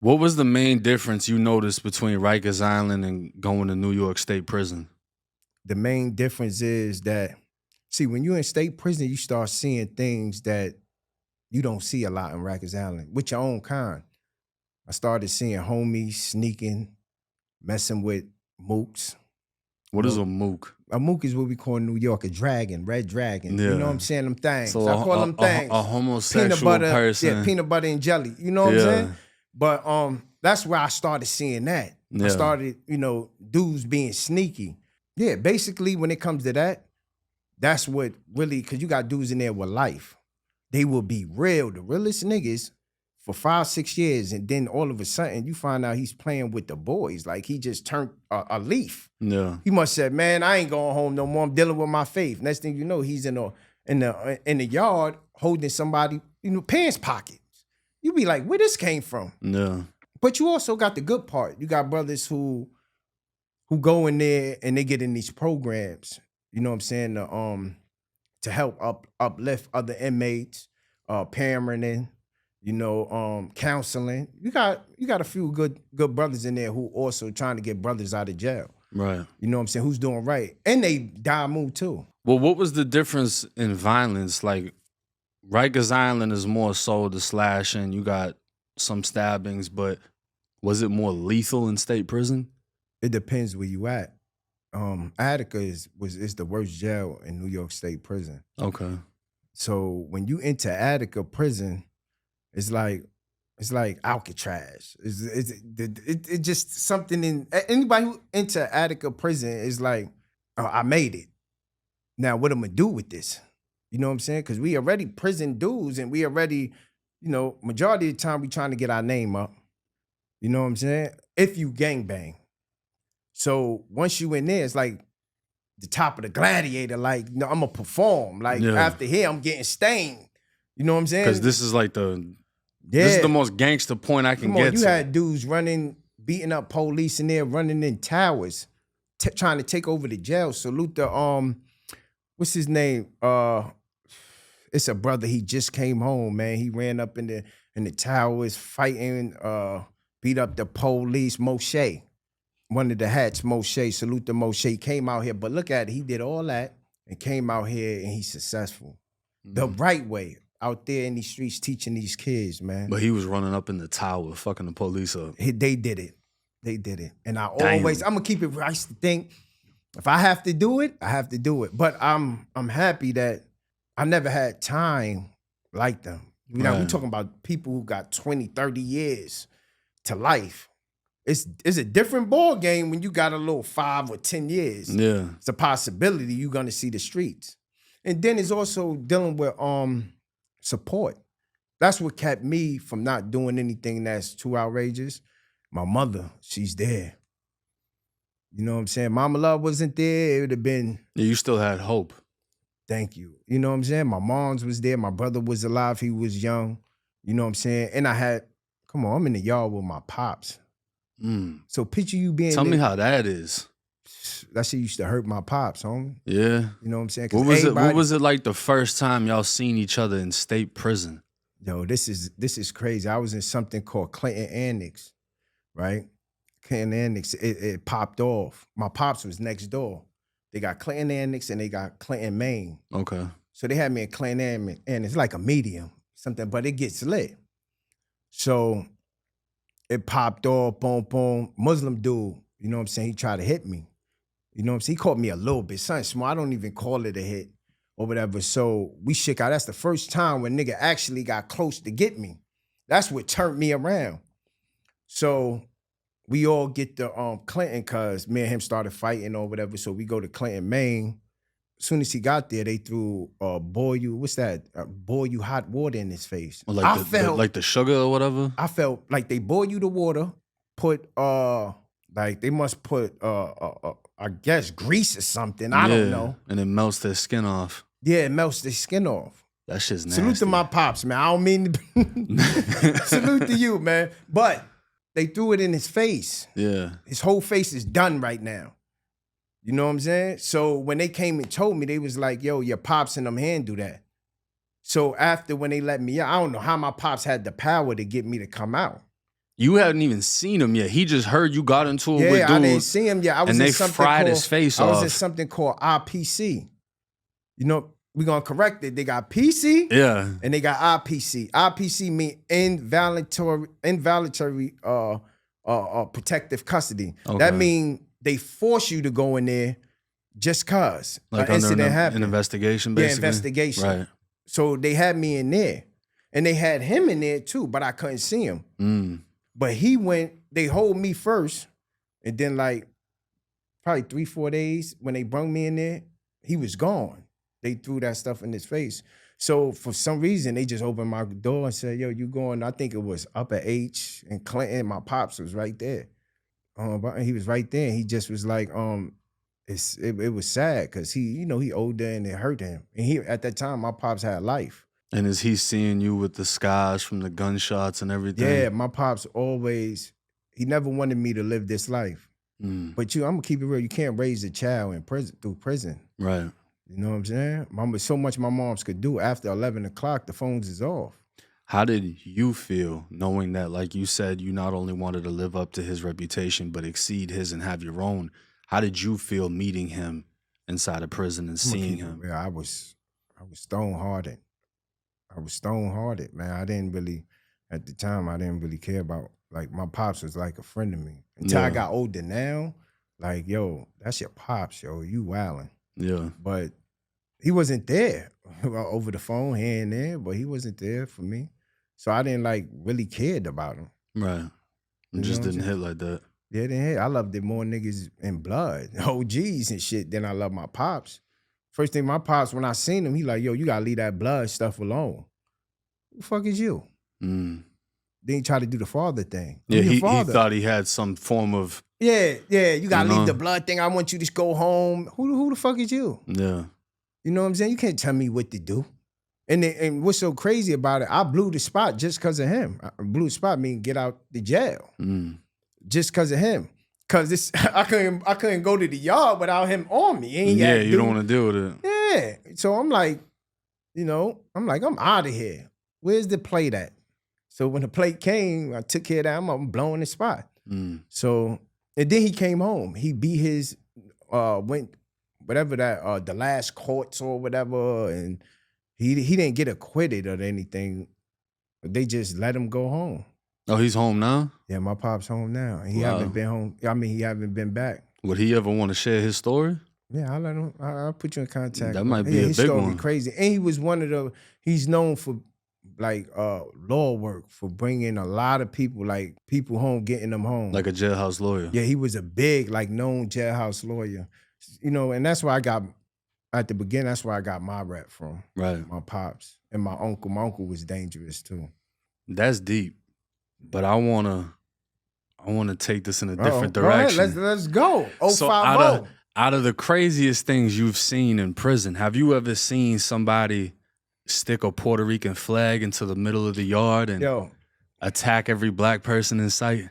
What was the main difference you noticed between Rikers Island and going to New York State Prison? The main difference is that, see, when you're in state prison, you start seeing things that you don't see a lot in Rikers Island with your own kind. I started seeing homies sneaking, messing with mooks. What You is know, a mook? a mook is what we call in New York a dragon, red dragon. You know what Yeah. I'm saying? Them things. So I call them a things. Peanut homosexual butter, yeah, person. peanut butter and jelly. You know what I'm saying? Yeah. But that's where I started seeing that. I Yeah. started, dudes being sneaky. Yeah, basically when it comes to that, that's what really, because you got dudes in there with life. They will be real, the realest niggas for 5-6 years, and then all of a sudden you find out he's playing with the boys. Like he just turned a leaf. Yeah. He must have said, "Man, I ain't going home no more. I'm dealing with my faith." Next thing you know, he's in the yard holding somebody, pants pockets. You be like, where this came from? Yeah. But you also got the good part. You got brothers who go in there and they get in these programs. You know what I'm saying? To help uplift other inmates, parenting, counseling. You got a few good brothers in there who also trying to get brothers out of jail. Right. You know what I'm saying? Who's doing right. And they die move too. Well, what was the difference in violence? Like Rikers Island is more so the slashing. You got some stabbings, but was it more lethal in state prison? It depends where you at. Attica is the worst jail in New York State Prison. Okay. So when you enter Attica prison, it's like Alcatraz. It's just something in anybody who enter Attica prison is like, oh, I made it. Now what I'm gonna do with this? You know what I'm saying? Because we already prison dudes, and we already, majority of the time we trying to get our name up. You know what I'm saying? If you gangbang. So once you in there, it's like the top of the gladiator. Like, I'm gonna perform. Like after here, I'm getting stained. You know what I'm saying? Because this is like this is the most gangster point I can get You to. had dudes running, beating up police in there, running in towers, trying to take over the jail. Salute the what's his name? It's a brother. He just came home, man. He ran up in the towers, fighting, beat up the police. Moshe. One of the hats, Moshe, salute to Moshe, came out here. But look at it, he did all that and came out here and he's successful. The right way, out there in these streets teaching these kids, man. But he was running up in the tower, fucking the police up. They did it. And I'm gonna keep it, I used to think, if I have to do it, I have to do it. But I'm happy that I never had time like them. We're talking about people who got 20, 30 years to life. It's a different ball game when you got a little 5 or 10 years. Yeah. It's a possibility you're gonna see the streets. And then it's also dealing with support. That's what kept me from not doing anything that's too outrageous. My mother, she's there. You know what I'm saying? Mama Love wasn't there, it would have been. Yeah, you still had hope. Thank you. You know what I'm saying? My mom's was there, my brother was alive, he was young. You know what I'm saying? And I'm in the yard with my pops. So picture you being Tell me how that is. That shit used to hurt my pops, homie. Yeah. You know what I'm saying? What was it like the first time y'all seen each other in state prison? Yo, this is crazy. I was in something called Clinton Annex, right? Clinton Annex, it popped off. My pops was next door. They got Clinton Annex and they got Clinton Main. Okay. So they had me in Clinton Annex, and it's like a medium, something, but it gets lit. So it popped off, boom, boom. Muslim dude, you know what I'm saying? He tried to hit me. You know what I'm saying? He caught me a little bit. Something small. I don't even call it a hit or whatever. So we shook out. That's the first time when nigga actually got close to get me. That's what turned me around. So we all get to Clinton because me and him started fighting or whatever. So we go to Clinton, Maine. As soon as he got there, they threw boil you hot water in his face. Or like the sugar or whatever? I felt like they boil you the water, put like they must put I guess grease or something. I don't know. And it melts their skin off. Yeah, it melts their skin off. That shit's nasty. Salute to my pops, man. I don't mean to salute to you, man. But they threw it in his face. Yeah. His whole face is done right now. You know what I'm saying? So when they came and told me, they was like, yo, your pops and them handle that. So after when they let me out, I don't know how my pops had the power to get me to come out. You hadn't even seen him yet. He just heard you got into it with dudes. I didn't see him yet. I was and in they something fried called, his face I off. was in something called IPC. You know, we're gonna correct it. They got PC, Yeah. and they got IPC. IPC mean involuntary protective custody. Okay. That mean they force you to go in there just cause Like an under incident happened. an investigation, basically? Yeah, investigation. Right. So they had me in there. And they had him in there too, but I couldn't see him. Mm. But he went, they hold me first, and then like probably 3-4 days when they brung me in there, he was gone. They threw that stuff in his face. So for some reason, they just opened my door and said, yo, you going, I think it was Upper H and Clinton, my pops was right there. But he was right there. And he just was like, it was sad because he older and it hurt him. And at that time, my pops had life. And is he seeing you with the scars from the gunshots and everything? Yeah, my pops always, he never wanted me to live this life. Mm. But I'm gonna keep it real. You can't raise a child in prison through prison. Right. You know what I'm saying? So much my moms could do. After 11 o'clock, the phones is off. How did you feel knowing that, like you said, you not only wanted to live up to his reputation, but exceed his and have your own? How did you feel meeting him inside of prison and seeing him? Yeah, I was stone-hearted. I was stone-hearted, man. At the time, I didn't really care about, like, my pops was like a friend of me. Until I got older now, like, yo, that's your pops, yo. You wildin'. Yeah. But he wasn't there over the phone here and there, but he wasn't there for me. So I didn't, like, really cared about him. Right. It just didn't hit like that. Yeah, it didn't hit. I loved it more niggas in blood, OGs and shit, than I love my pops. First thing my pops, when I seen him, he like, yo, you gotta leave that blood stuff alone. Who the fuck is you? Mm. Then he tried to do the father thing. Yeah, he thought he had some form of... Yeah, you gotta leave the blood thing. I want you to go home. Who the fuck is you? Yeah. You know what I'm saying? You can't tell me what to do. And what's so crazy about it, I blew the spot just because of him. I blew the spot, mean get out the jail. Mm. Just because of him. Cause I couldn't go to the yard without him on me. You don't want to deal with it. Yeah. So I'm like, I'm out of here. Where's the plate at? So when the plate came, I took care of that. I'm blowing the spot. Mm. So, and then he came home. He beat his, went, whatever that, the last courts or whatever, and he didn't get acquitted or anything. They just let him go home. Oh, he's home now? Yeah, my pop's home now. He haven't been home. I mean, he haven't been back. Would he ever want to share his story? Yeah, I'll let him. I'll put you in contact. That might be his a big story one. Crazy, and he was one of he's known for like law work, for bringing a lot of people, like people home, getting them home. Like a jailhouse lawyer. Yeah, he was a big, like, known jailhouse lawyer. You know, and that's why I got, at the beginning, that's where I got my rap from. Right. My pops and my uncle. My uncle was dangerous too. That's deep. But I wanna take this in a different direction. Right, let's go. So out of the craziest things you've seen in prison, have you ever seen somebody stick a Puerto Rican flag into the middle of the yard and attack every black person in sight?